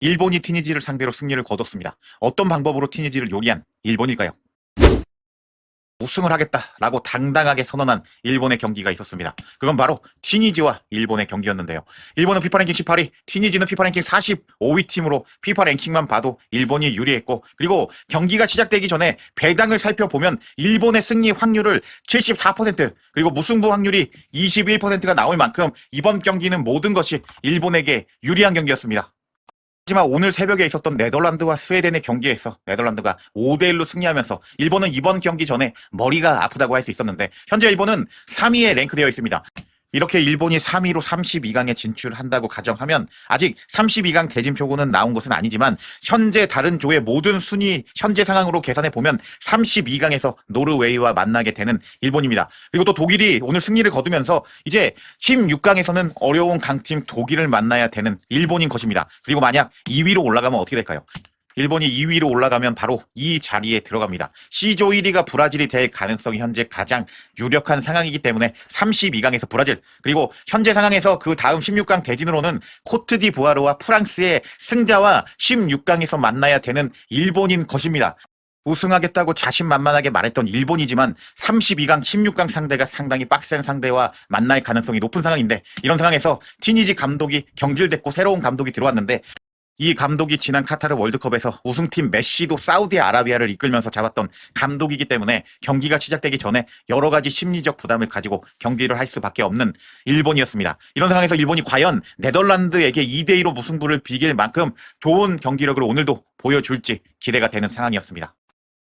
일본이 튀니지를 상대로 승리를 거뒀습니다. 어떤 방법으로 튀니지를 요리한 일본일까요? 우승을 하겠다라고 당당하게 선언한 일본의 경기가 있었습니다. 그건 바로 튀니지와 일본의 경기였는데요. 일본은 피파 랭킹 18위, 튀니지는 피파 랭킹 45위 팀으로 피파 랭킹만 봐도 일본이 유리했고, 그리고 경기가 시작되기 전에 배당을 살펴보면 일본의 승리 확률을 74%, 그리고 무승부 확률이 21%가 나올 만큼 이번 경기는 모든 것이 일본에게 유리한 경기였습니다. 하지만 오늘 새벽에 있었던 네덜란드와 스웨덴의 경기에서 네덜란드가 5대1로 승리하면서 일본은 이번 경기 전에 머리가 아프다고 할 수 있었는데, 현재 일본은 3위에 랭크되어 있습니다. 이렇게 일본이 3위로 32강에 진출한다고 가정하면 아직 32강 대진표고는 나온 것은 아니지만, 현재 다른 조의 모든 순위 현재 상황으로 계산해 보면 32강에서 노르웨이와 만나게 되는 일본입니다. 그리고 또 독일이 오늘 승리를 거두면서 이제 16강에서는 어려운 강팀 독일을 만나야 되는 일본인 것입니다. 그리고 만약 2위로 올라가면 어떻게 될까요? 일본이 2위로 올라가면 바로 이 자리에 들어갑니다. C조 1위가 브라질이 될 가능성이 현재 가장 유력한 상황이기 때문에 32강에서 브라질, 그리고 현재 상황에서 그 다음 16강 대진으로는 코트디부아르와 프랑스의 승자와 16강에서 만나야 되는 일본인 것입니다. 우승하겠다고 자신만만하게 말했던 일본이지만 32강, 16강 상대가 상당히 빡센 상대와 만날 가능성이 높은 상황인데, 이런 상황에서 튀니지 감독이 경질됐고 새로운 감독이 들어왔는데, 이 감독이 지난 카타르 월드컵에서 우승팀 메시도 사우디아라비아를 이끌면서 잡았던 감독이기 때문에 경기가 시작되기 전에 여러 가지 심리적 부담을 가지고 경기를 할 수밖에 없는 일본이었습니다. 이런 상황에서 일본이 과연 네덜란드에게 2대2로 무승부를 비길 만큼 좋은 경기력을 오늘도 보여줄지 기대가 되는 상황이었습니다.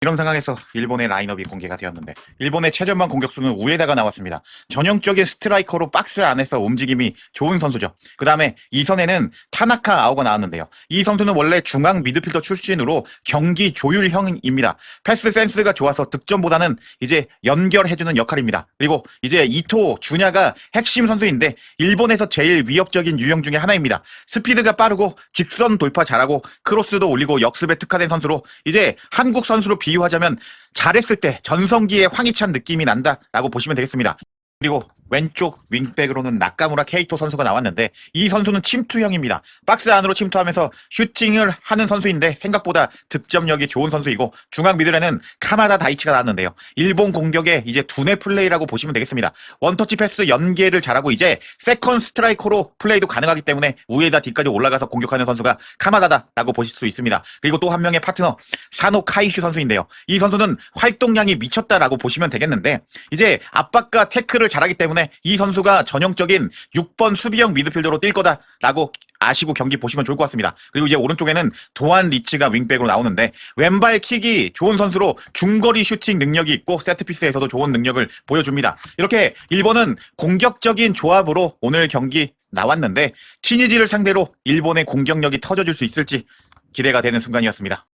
이런 상황에서 일본의 라인업이 공개가 되었는데, 일본의 최전방 공격수는 우에다가 나왔습니다. 전형적인 스트라이커로 박스 안에서 움직임이 좋은 선수죠. 그 다음에 이 선에는 타나카 아오가 나왔는데요. 이 선수는 원래 중앙 미드필더 출신으로 경기 조율형입니다. 패스 센스가 좋아서 득점보다는 이제 연결해주는 역할입니다. 그리고 이제 이토 주냐가 핵심 선수인데 일본에서 제일 위협적인 유형 중에 하나입니다. 스피드가 빠르고 직선 돌파 잘하고 크로스도 올리고 역습에 특화된 선수로, 이제 한국 선수로 비유하자면 잘했을 때 전성기의 황희찬 느낌이 난다라고 보시면 되겠습니다. 그리고 왼쪽 윙백으로는 나카무라 케이토 선수가 나왔는데, 이 선수는 침투형입니다. 박스 안으로 침투하면서 슈팅을 하는 선수인데 생각보다 득점력이 좋은 선수이고, 중앙 미들에는 카마다 다이치가 나왔는데요. 일본 공격의 이제 두뇌 플레이라고 보시면 되겠습니다. 원터치 패스 연계를 잘하고 이제 세컨 스트라이커로 플레이도 가능하기 때문에 우에다 뒤까지 올라가서 공격하는 선수가 카마다다라고 보실 수 있습니다. 그리고 또 한 명의 파트너 사노 카이슈 선수인데요. 이 선수는 활동량이 미쳤다라고 보시면 되겠는데, 이제 압박과 태클을 잘하기 때문에 이 선수가 전형적인 6번 수비형 미드필더로 뛸 거다라고 아시고 경기 보시면 좋을 것 같습니다. 그리고 이제 오른쪽에는 도안 리치가 윙백으로 나오는데, 왼발 킥이 좋은 선수로 중거리 슈팅 능력이 있고 세트피스에서도 좋은 능력을 보여줍니다. 이렇게 일본은 공격적인 조합으로 오늘 경기 나왔는데, 튀니지를 상대로 일본의 공격력이 터져줄 수 있을지 기대가 되는 순간이었습니다.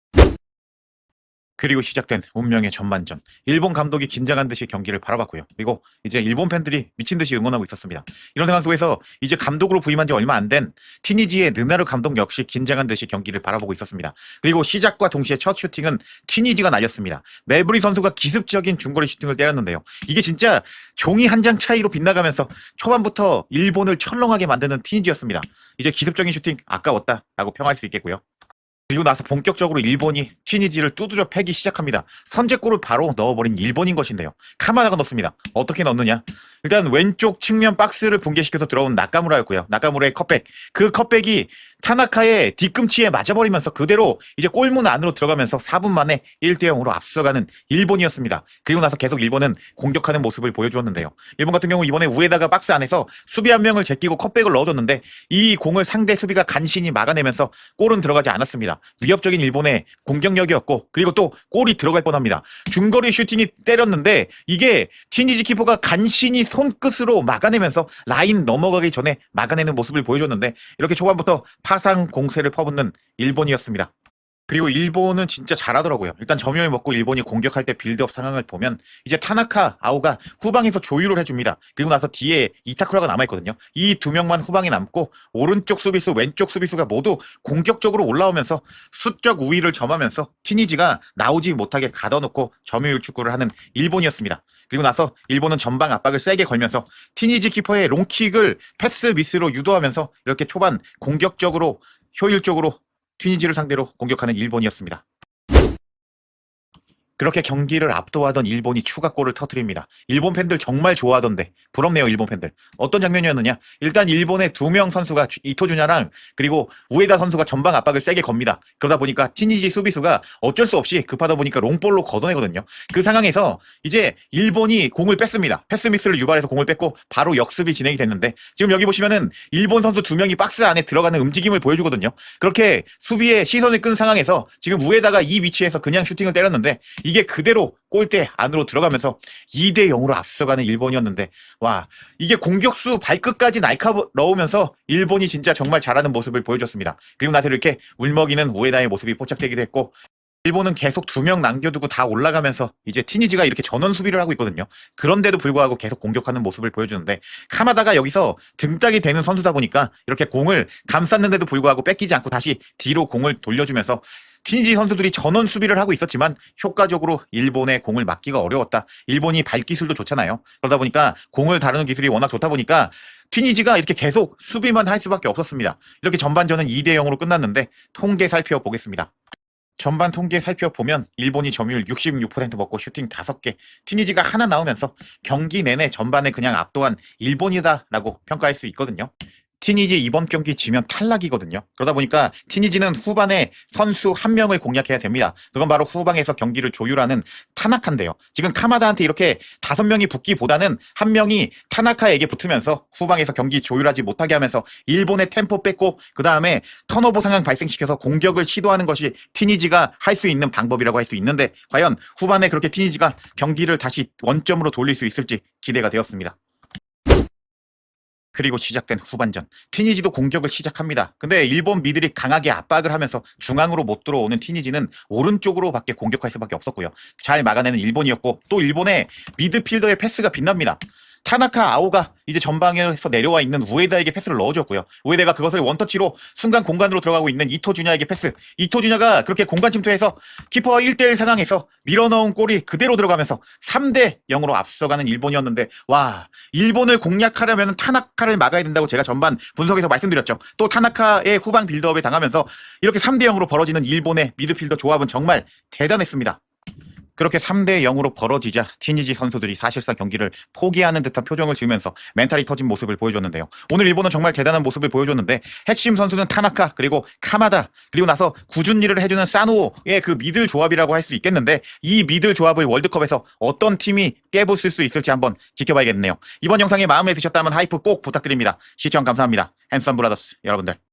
그리고 시작된 운명의 전반전. 일본 감독이 긴장한 듯이 경기를 바라봤고요. 그리고 이제 일본 팬들이 미친 듯이 응원하고 있었습니다. 이런 상황 속에서 이제 감독으로 부임한 지 얼마 안 된 튀니지의 느나르 감독 역시 긴장한 듯이 경기를 바라보고 있었습니다. 그리고 시작과 동시에 첫 슈팅은 튀니지가 날렸습니다. 메브리 선수가 기습적인 중거리 슈팅을 때렸는데요. 이게 진짜 종이 한 장 차이로 빗나가면서 초반부터 일본을 철렁하게 만드는 튀니지였습니다. 이제 기습적인 슈팅 아까웠다라고 평할 수 있겠고요. 그리고 나서 본격적으로 일본이 튀니지를 두드려 패기 시작합니다. 선제골을 바로 넣어버린 일본인 것인데요. 카마다가 넣습니다. 어떻게 넣느냐? 일단 왼쪽 측면 박스를 붕괴시켜서 들어온 나카무라였고요. 나카무라의 컷백. 그 컷백이 타나카의 뒤꿈치에 맞아버리면서 그대로 이제 골문 안으로 들어가면서 4분 만에 1대0으로 앞서가는 일본이었습니다. 그리고 나서 계속 일본은 공격하는 모습을 보여주었는데요. 일본 같은 경우 이번에 우에다가 박스 안에서 수비 한 명을 제끼고 컷백을 넣어줬는데, 이 공을 상대 수비가 간신히 막아내면서 골은 들어가지 않았습니다. 위협적인 일본의 공격력이었고, 그리고 또 골이 들어갈 뻔합니다. 중거리 슈팅이 때렸는데 이게 튀니지 키퍼가 간신히 손끝으로 막아내면서 라인 넘어가기 전에 막아내는 모습을 보여줬는데, 이렇게 초반부터 파상 공세를 퍼붓는 일본이었습니다. 그리고 일본은 진짜 잘하더라고요. 일단 점유율 먹고 일본이 공격할 때 빌드업 상황을 보면 이제 타나카 아오가 후방에서 조율을 해줍니다. 그리고 나서 뒤에 이타쿠라가 남아있거든요. 이 두 명만 후방에 남고 오른쪽 수비수, 왼쪽 수비수가 모두 공격적으로 올라오면서 수적 우위를 점하면서 튀니지가 나오지 못하게 가둬놓고 점유율 축구를 하는 일본이었습니다. 그리고 나서 일본은 전방 압박을 세게 걸면서 튀니지 키퍼의 롱킥을 패스 미스로 유도하면서 이렇게 초반 공격적으로 효율적으로 튀니지를 상대로 공격하는 일본이었습니다. 그렇게 경기를 압도하던 일본이 추가골을 터뜨립니다. 일본 팬들 정말 좋아하던데 부럽네요. 일본 팬들. 어떤 장면이었느냐? 일단 일본의 두 명 선수가 이토주냐랑 그리고 우에다 선수가 전방 압박을 세게 겁니다. 그러다 보니까 튀니지 수비수가 어쩔 수 없이 급하다 보니까 롱볼로 걷어내거든요. 그 상황에서 이제 일본이 공을 뺐습니다. 패스 미스를 유발해서 공을 뺐고 바로 역습이 진행이 됐는데 지금 여기 보시면은 일본 선수 두 명이 박스 안에 들어가는 움직임을 보여주거든요. 그렇게 수비의 시선을 끈 상황에서 지금 우에다가 이 위치에서 그냥 슈팅을 때렸는데 이게 그대로 골대 안으로 들어가면서 2대 0으로 앞서가는 일본이었는데 와 이게 공격수 발끝까지 날카로우면서 일본이 진짜 정말 잘하는 모습을 보여줬습니다. 그리고 나서 이렇게 울먹이는 우에다의 모습이 포착되기도 했고 일본은 계속 두 명 남겨두고 다 올라가면서 이제 튀니지가 이렇게 전원 수비를 하고 있거든요. 그런데도 불구하고 계속 공격하는 모습을 보여주는데 카마다가 여기서 등딱이 되는 선수다 보니까 이렇게 공을 감쌌는데도 불구하고 뺏기지 않고 다시 뒤로 공을 돌려주면서 튀니지 선수들이 전원 수비를 하고 있었지만 효과적으로 일본의 공을 막기가 어려웠다. 일본이 발기술도 좋잖아요. 그러다 보니까 공을 다루는 기술이 워낙 좋다 보니까 튀니지가 이렇게 계속 수비만 할 수밖에 없었습니다. 이렇게 전반전은 2대 0으로 끝났는데 통계 살펴보겠습니다. 전반 통계 살펴보면 일본이 점유율 66% 먹고 슈팅 5개, 튀니지가 하나 나오면서 경기 내내 전반에 그냥 압도한 일본이다라고 평가할 수 있거든요. 튀니지 이번 경기 지면 탈락이거든요. 그러다 보니까 튀니지는 후반에 선수 한 명을 공략해야 됩니다. 그건 바로 후방에서 경기를 조율하는 타나카인데요. 지금 카마다한테 이렇게 5명이 붙기보다는 한 명이 타나카에게 붙으면서 후방에서 경기 조율하지 못하게 하면서 일본의 템포 뺏고 그 다음에 턴오버 상황 발생시켜서 공격을 시도하는 것이 튀니지가 할 수 있는 방법이라고 할 수 있는데 과연 후반에 그렇게 튀니지가 경기를 다시 원점으로 돌릴 수 있을지 기대가 되었습니다. 그리고 시작된 후반전 튀니지도 공격을 시작합니다. 근데 일본 미들이 강하게 압박을 하면서 중앙으로 못 들어오는 튀니지는 오른쪽으로 밖에 공격할 수밖에 없었고요. 잘 막아내는 일본이었고 또 일본의 미드필더의 패스가 빛납니다. 타나카 아오가 이제 전방에서 내려와 있는 우에다에게 패스를 넣어줬고요. 우에다가 그것을 원터치로 순간 공간으로 들어가고 있는 이토주냐에게 패스. 이토주냐가 그렇게 공간 침투해서 키퍼와 1대1 상황에서 밀어넣은 골이 그대로 들어가면서 3대 0으로 앞서가는 일본이었는데 와 일본을 공략하려면 타나카를 막아야 된다고 제가 전반 분석에서 말씀드렸죠. 또 타나카의 후방 빌드업에 당하면서 이렇게 3대 0으로 벌어지는 일본의 미드필더 조합은 정말 대단했습니다. 그렇게 3대 0으로 벌어지자 튀니지 선수들이 사실상 경기를 포기하는 듯한 표정을 지으면서 멘탈이 터진 모습을 보여줬는데요. 오늘 일본은 정말 대단한 모습을 보여줬는데 핵심 선수는 타나카 그리고 카마다 그리고 나서 꾸준히 일을 해주는 사노의 그 미들 조합이라고 할 수 있겠는데 이 미들 조합을 월드컵에서 어떤 팀이 깨부술 수 있을지 한번 지켜봐야겠네요. 이번 영상이 마음에 드셨다면 하이프 꼭 부탁드립니다. 시청 감사합니다. 핸섬 브라더스 여러분들.